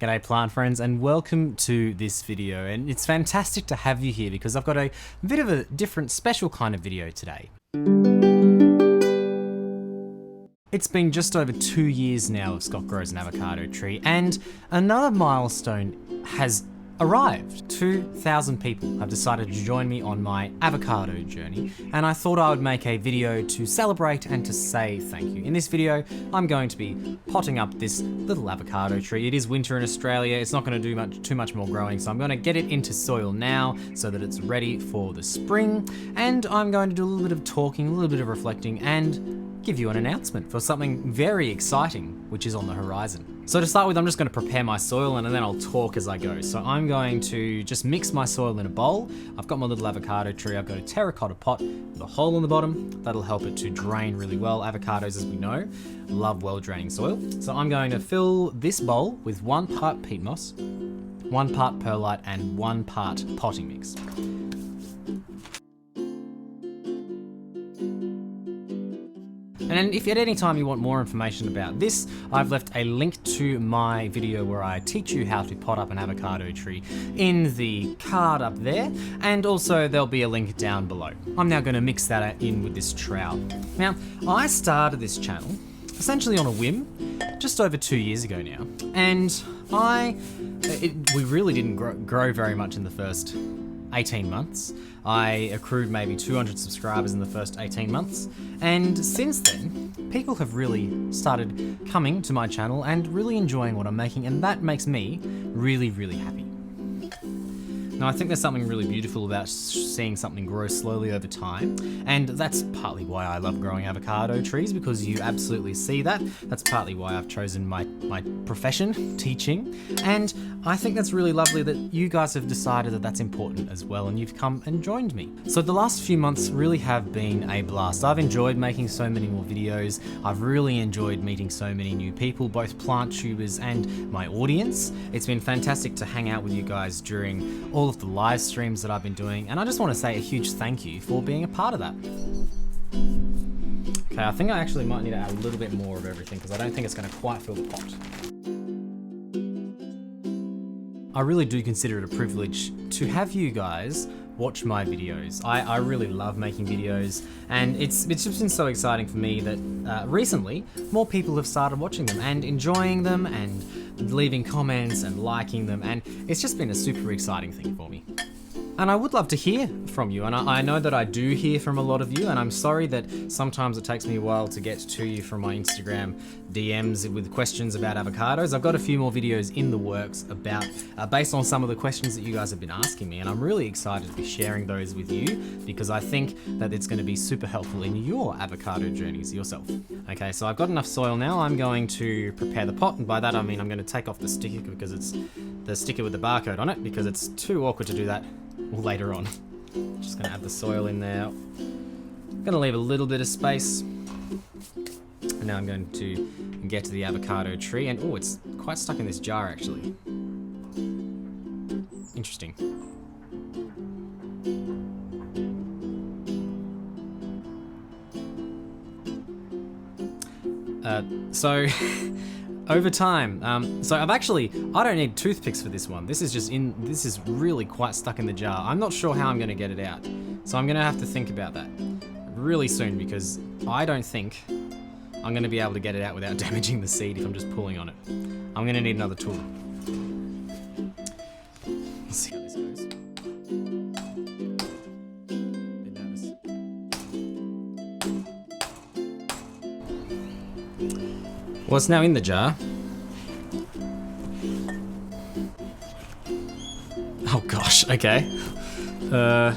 G'day plant friends and welcome to this video, and it's fantastic to have you here because I've got a bit of a different special kind of video today. It's been just over 2 years now of Scott Grows an Avocado Tree, and another milestone has arrived. 2,000 people have decided to join me on my avocado journey, and I thought I would make a video to celebrate and to say thank you. In this video, I'm going to be potting up this little avocado tree. It is winter in Australia. It's not going to do too much more growing, so I'm going to get it into soil now so that it's ready for the spring, and I'm going to do a little bit of talking, a little bit of reflecting, and give you an announcement for something very exciting which is on the horizon. So to start with, I'm just going to prepare my soil and then I'll talk as I go. So I'm going to just mix my soil in a bowl. I've got my little avocado tree. I've got a terracotta pot with a hole in the bottom. That'll help it to drain really well. Avocados, as we know, love well draining soil. So I'm going to fill this bowl with 1 part peat moss, 1 part perlite, and 1 part potting mix. And if at any time you want more information about this, I've left a link to my video where I teach you how to pot up an avocado tree in the card up there, and also there'll be a link down below. I'm now going to mix that in with this trowel. Now, I started this channel essentially on a whim just over 2 years ago now, and we really didn't grow very much in the first 18 months. I accrued maybe 200 subscribers in the first 18 months, and since then people have really started coming to my channel and really enjoying what I'm making, and that makes me really happy. Now, I think there's something really beautiful about seeing something grow slowly over time, and that's partly why I love growing avocado trees, because you absolutely see that. That's partly why I've chosen my profession, teaching, and I think that's really lovely that you guys have decided that that's important as well, and you've come and joined me. So the last few months really have been a blast. I've enjoyed making so many more videos. I've really enjoyed meeting so many new people, both plant tubers and my audience. It's been fantastic to hang out with you guys during all of the live streams that I've been doing, and I just want to say a huge thank you for being a part of that. Okay, I think I actually might need to add a little bit more of everything because I don't think it's going to quite fill the pot. I really do consider it a privilege to have you guys watch my videos. I really love making videos, and it's just been so exciting for me that recently more people have started watching them and enjoying them and leaving comments and liking them, and it's just been a super exciting thing for me. And I would love to hear from you, and I know that I do hear from a lot of you, and I'm sorry that sometimes it takes me a while to get to you from my Instagram DMs with questions about avocados. I've got a few more videos in the works about based on some of the questions that you guys have been asking me, and I'm really excited to be sharing those with you because I think that it's going to be super helpful in your avocado journeys yourself. Okay, so I've got enough soil now. I'm going to prepare the pot, and by that I mean I'm going to take off the sticker because it's the sticker with the barcode on it, because it's too awkward to do that later on. Just gonna add the soil in there. I'm gonna leave a little bit of space. And now I'm going to get to the avocado tree, and oh, it's quite stuck in this jar actually. Interesting. So over time, so I don't need toothpicks for this one. This is really quite stuck in the jar. I'm not sure how I'm gonna get it out. So I'm gonna have to think about that really soon, because I don't think I'm gonna be able to get it out without damaging the seed if I'm just pulling on it. I'm gonna need another tool. Let's see how this goes. Bit nervous. Well, it's now in the jar. Oh gosh, okay. I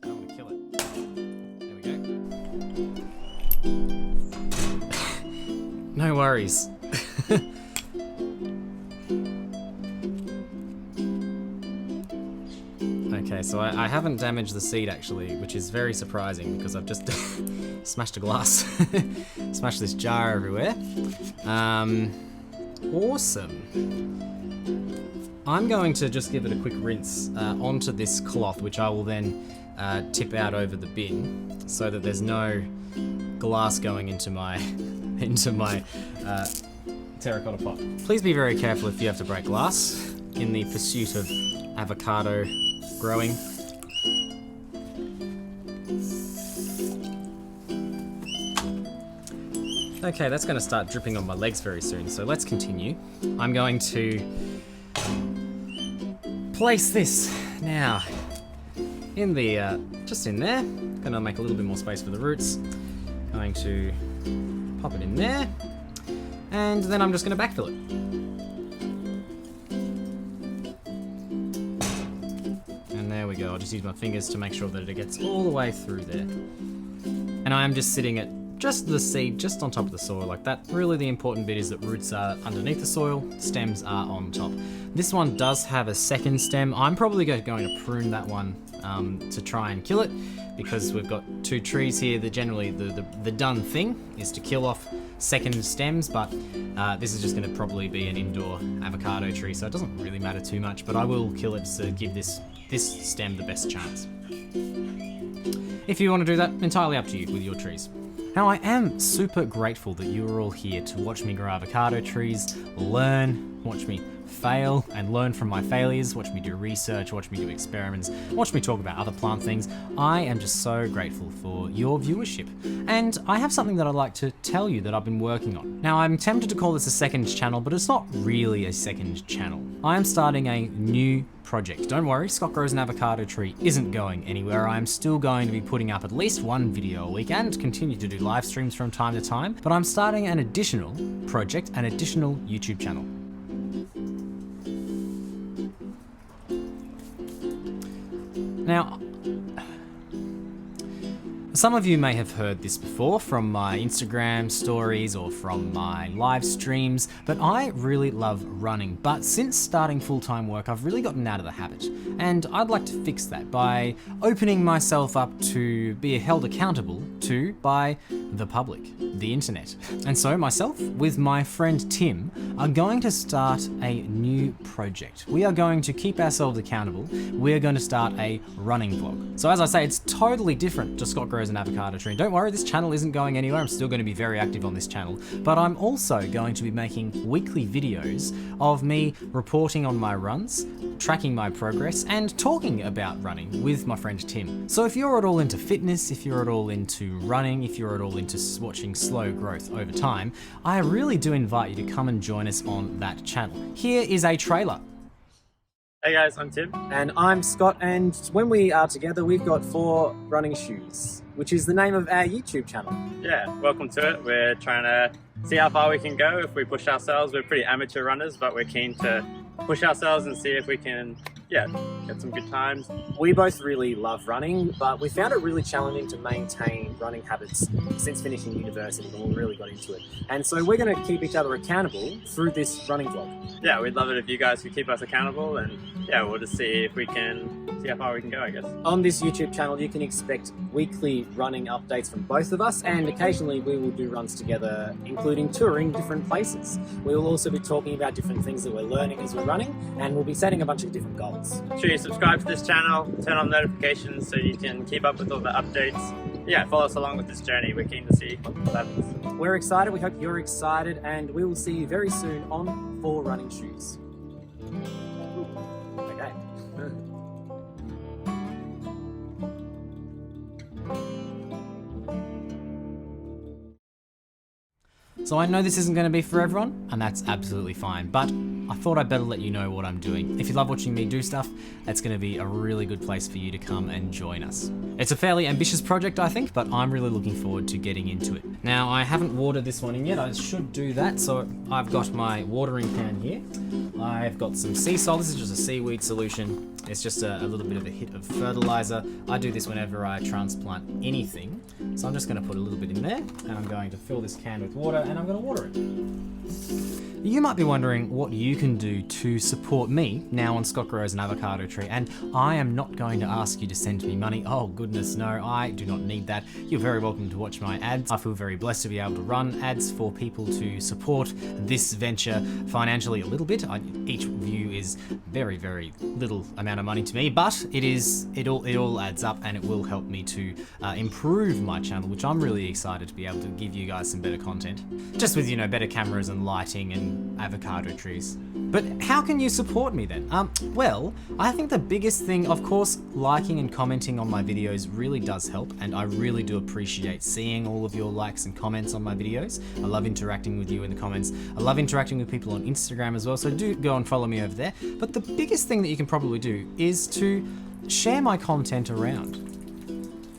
don't want to kill it. There we go. No worries. Okay, so I haven't damaged the seed actually, which is very surprising because I've just smashed a glass. Smashed this jar everywhere. Awesome. I'm going to just give it a quick rinse onto this cloth, which I will then tip out over the bin so that there's no glass going into my into my terracotta pot. Please be very careful if you have to break glass in the pursuit of avocado growing. Okay, that's going to start dripping on my legs very soon, so let's continue. I'm going to place this now in the, just in there. Gonna make a little bit more space for the roots. Going to pop it in there, and then I'm just going to backfill it. And there we go. I'll just use my fingers to make sure that it gets all the way through there. And I am just sitting at just the seed just on top of the soil like that. Really the important bit is that roots are underneath the soil, stems are on top. This one does have a second stem. I'm probably going to prune that one to try and kill it, because we've got two trees here that generally the done thing is to kill off second stems, but this is just going to probably be an indoor avocado tree, so it doesn't really matter too much, but I will kill it to give this stem the best chance. If you want to do that, entirely up to you with your trees. Now, I am super grateful that you are all here to watch me grow avocado trees, learn, watch me fail and learn from my failures, watch me do research, watch me do experiments, watch me talk about other plant things. I am just so grateful for your viewership. And I have something that I'd like to tell you that I've been working on. Now, I'm tempted to call this a second channel, but it's not really a second channel. I am starting a new project. Don't worry, Scott Grows an Avocado Tree isn't going anywhere. I'm still going to be putting up at least one video a week and continue to do live streams from time to time, but I'm starting an additional project, an additional YouTube channel. Now, some of you may have heard this before from my Instagram stories or from my live streams, but I really love running. But since starting full-time work, I've really gotten out of the habit. And I'd like to fix that by opening myself up to be held accountable to by the public, the internet. And so myself, with my friend Tim, are going to start a new project. We are going to keep ourselves accountable. We're going to start a running vlog. So as I say, it's totally different to Scott Grows an Avocado Tree. Don't worry, this channel isn't going anywhere. I'm still going to be very active on this channel, but I'm also going to be making weekly videos of me reporting on my runs, tracking my progress, and talking about running with my friend Tim. So if you're at all into fitness, if you're at all into running, if you're at all into watching slow growth over time, I really do invite you to come and join us on that channel. Here is a trailer. Hey guys, I'm Tim. And I'm Scott, and when we are together, we've got 4 running shoes, which is the name of our YouTube channel. Yeah, welcome to it. We're trying to see how far we can go if we push ourselves. We're pretty amateur runners, but we're keen to push ourselves and see if we can, get some good times. We both really love running, but we found it really challenging to maintain running habits since finishing university when we really got into it. And so we're going to keep each other accountable through this running vlog. Yeah, we'd love it if you guys could keep us accountable, and we'll just see if we can see how far we can go, I guess. On this YouTube channel, you can expect weekly running updates from both of us, and occasionally we will do runs together, including touring different places. We will also be talking about different things that we're learning as we're running, and we'll be setting a bunch of different goals. Make sure you subscribe to this channel, turn on notifications so you can keep up with all the updates. Yeah, follow us along with this journey. We're keen to see what happens. We're excited, we hope you're excited, and we will see you very soon on 4 running shoes. Okay. So I know this isn't going to be for everyone, and that's absolutely fine, but I thought I'd better let you know what I'm doing. If you love watching me do stuff, it's going to be a really good place for you to come and join us. It's a fairly ambitious project, I think, but I'm really looking forward to getting into it. Now, I haven't watered this one in yet. I should do that, so I've got my watering can here. I've got some sea salt. This is just a seaweed solution. It's just a little bit of a hit of fertilizer. I do this whenever I transplant anything. So I'm just going to put a little bit in there, and I'm going to fill this can with water, and I'm going to water it. You might be wondering what you can do to support me now on Scott Grows an Avocado Tree, and I am not going to ask you to send me money. Oh goodness, no, I do not need that. You're very welcome to watch my ads. I feel very blessed to be able to run ads for people to support this venture financially a little bit. Each view is very, very little amount of money to me, but it all adds up, and it will help me to improve my channel, which I'm really excited to be able to give you guys some better content. Just with, better cameras and lighting and avocado trees. But how can you support me then? Well, I think the biggest thing, of course, liking and commenting on my videos really does help, and I really do appreciate seeing all of your likes and comments on my videos. I love interacting with you in the comments. I love interacting with people on Instagram as well, so do go and follow me over there. But the biggest thing that you can probably do is to share my content around.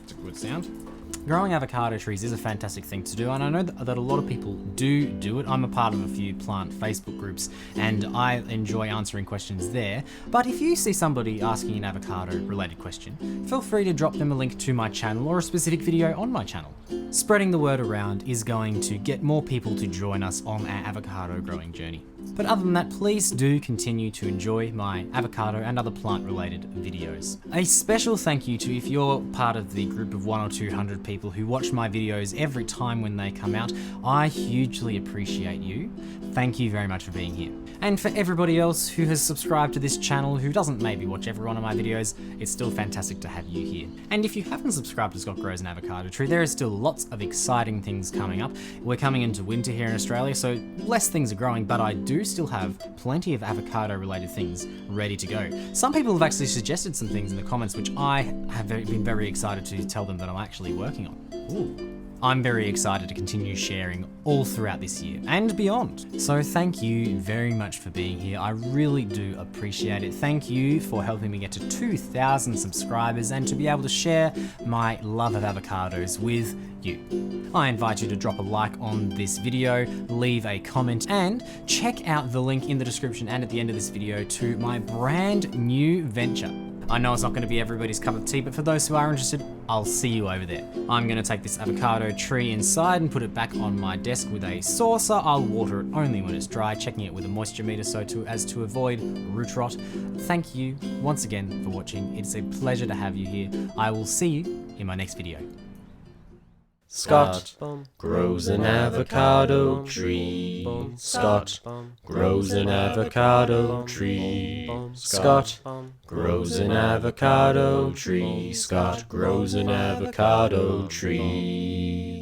It's a good sound. Growing avocado trees is a fantastic thing to do, and I know that a lot of people do it. I'm a part of a few plant Facebook groups, and I enjoy answering questions there. But if you see somebody asking an avocado related question, feel free to drop them a link to my channel or a specific video on my channel. Spreading the word around is going to get more people to join us on our avocado growing journey. But other than that, please do continue to enjoy my avocado and other plant related videos. A special thank you to if you're part of the group of 100 or 200 people who watch my videos every time when they come out. I hugely appreciate you. Thank you very much for being here. And for everybody else who has subscribed to this channel who doesn't maybe watch every one of my videos, it's still fantastic to have you here. And if you haven't subscribed to Scott Grows an Avocado Tree, there is still lots of exciting things coming up. We're coming into winter here in Australia, so less things are growing, but I do still have plenty of avocado related things ready to go. Some people have actually suggested some things in the comments which I have been very excited to tell them that I'm actually working on. Ooh. I'm very excited to continue sharing all throughout this year and beyond. So thank you very much for being here. I really do appreciate it. Thank you for helping me get to 2,000 subscribers and to be able to share my love of avocados with you. I invite you to drop a like on this video, leave a comment, and check out the link in the description and at the end of this video to my brand new venture. I know it's not going to be everybody's cup of tea, but for those who are interested, I'll see you over there. I'm going to take this avocado tree inside and put it back on my desk with a saucer. I'll water it only when it's dry, checking it with a moisture meter as to avoid root rot. Thank you once again for watching. It's a pleasure to have you here. I will see you in my next video. Scott grows an avocado tree. Scott grows an avocado tree. Scott grows an avocado tree. Scott grows an avocado tree.